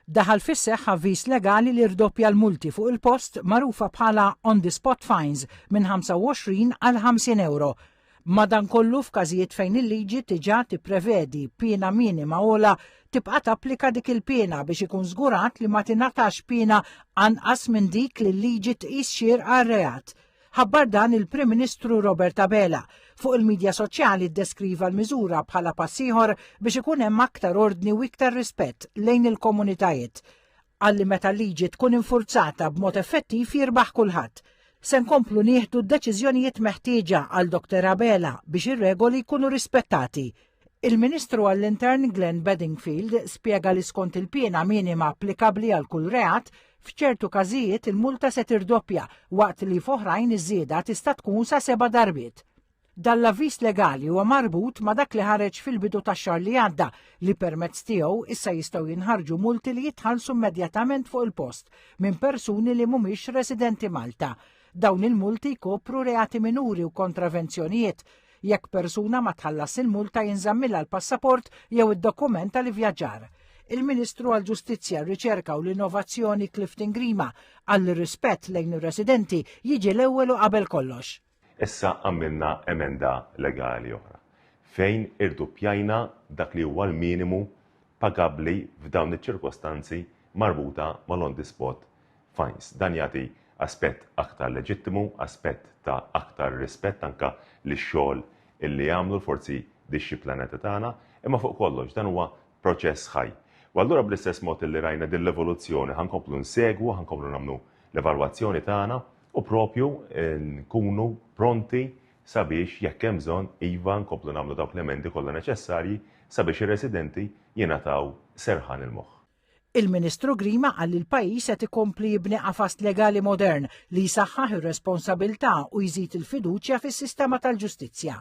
Daħal fis-seħħ avviż legali li rdoppja l-multi fuq il-post magħrufa bħala on the spot fines minn 25 għal 50 euro. Madankollu f'każijiet fejn il-liġi diġà tipprevedi pena minima ola tibqa' tapplika dik il-pena biex ikun żgurat li ma tingħatax pena anqas minn dik li l-liġi tqis xierqa għar-reat. Ħabbar dan il-Prim Ministru Robert Abela fuq il-medja soċjali ddeskriva l-miżura bħala pass ieħor biex ikun hemm aktar ordni u iktar rispett lejn il-komunitajiet. Għalli meta l-liġi tkun infurzata b'mod effettiv jirbaħ kulħadd. Se nkomplu nieħdu d-deċiżjonijiet meħtieġa għal Dr. Abela biex ir-regoli jkunu rispettati. Il-Ministru għall-Intern Glenn Bedingfield spjega li skont il-pena minima applikabbli għal kull reat f'ċertu każijiet il-multa se tirdoppja waqt li f'oħrajn iż-żieda tista' tkun sa 7 darbiet. Dall-avviż legali huwa marbut ma' dak li ħareġ fil-bidu tax-xahar li għadda li permezz tiegħu issa jistgħu jinħarġu multi li jitħallsu immedjatament fuq il-post minn persuni li mhumiex residenti Malta. Dawn il-multi jkopru reati minuri u kontravenzjonijiet. Jekk persuna ma tħallas il-multa jinżammilha l-passaport jew id-dokument tal-ivvjaġġar. Il-Ministru għall-Ġustizzja, r-Riċerka u l-Innovazzjoni Clifton Grima għall-rispett lejn ir-residenti jiġi l-ewwel u qabel kollox. Issa għamilna emenda legali oħra fejn irdoppjajna dak li huwa l-minimu pagabbli f'dawn iċ-ċirkostanzi marbuta mal-on the spot fines. Dan jagħti aspett aktar leġittimu, aspett ta' aktar rispett anka li xogħol illi jagħmlu l-forzi dixxiplinati tagħna, imma fuq kollox dan huwa proċess ħaj. U allura bl-istess mod illi rajna din l-evoluzzjoni ħankomplu nsegwu, ħankomplu nagħmlu l-evalwazzjoni tagħna u propju nkunu pronti sabiex jekk hemm bżonn iva nkomplu nagħmlu dawk l-emendi kollha neċessarji sabiex ir-residenti jingħataw serħan il-moħħ. Il-Ministru Grima qal li l-pajjiż qed ikompli jibni qafas legali modern li jsaħħaħ ir-responsabbiltà u jżid il-fiduċja fis-sistema tal-ġustizzja.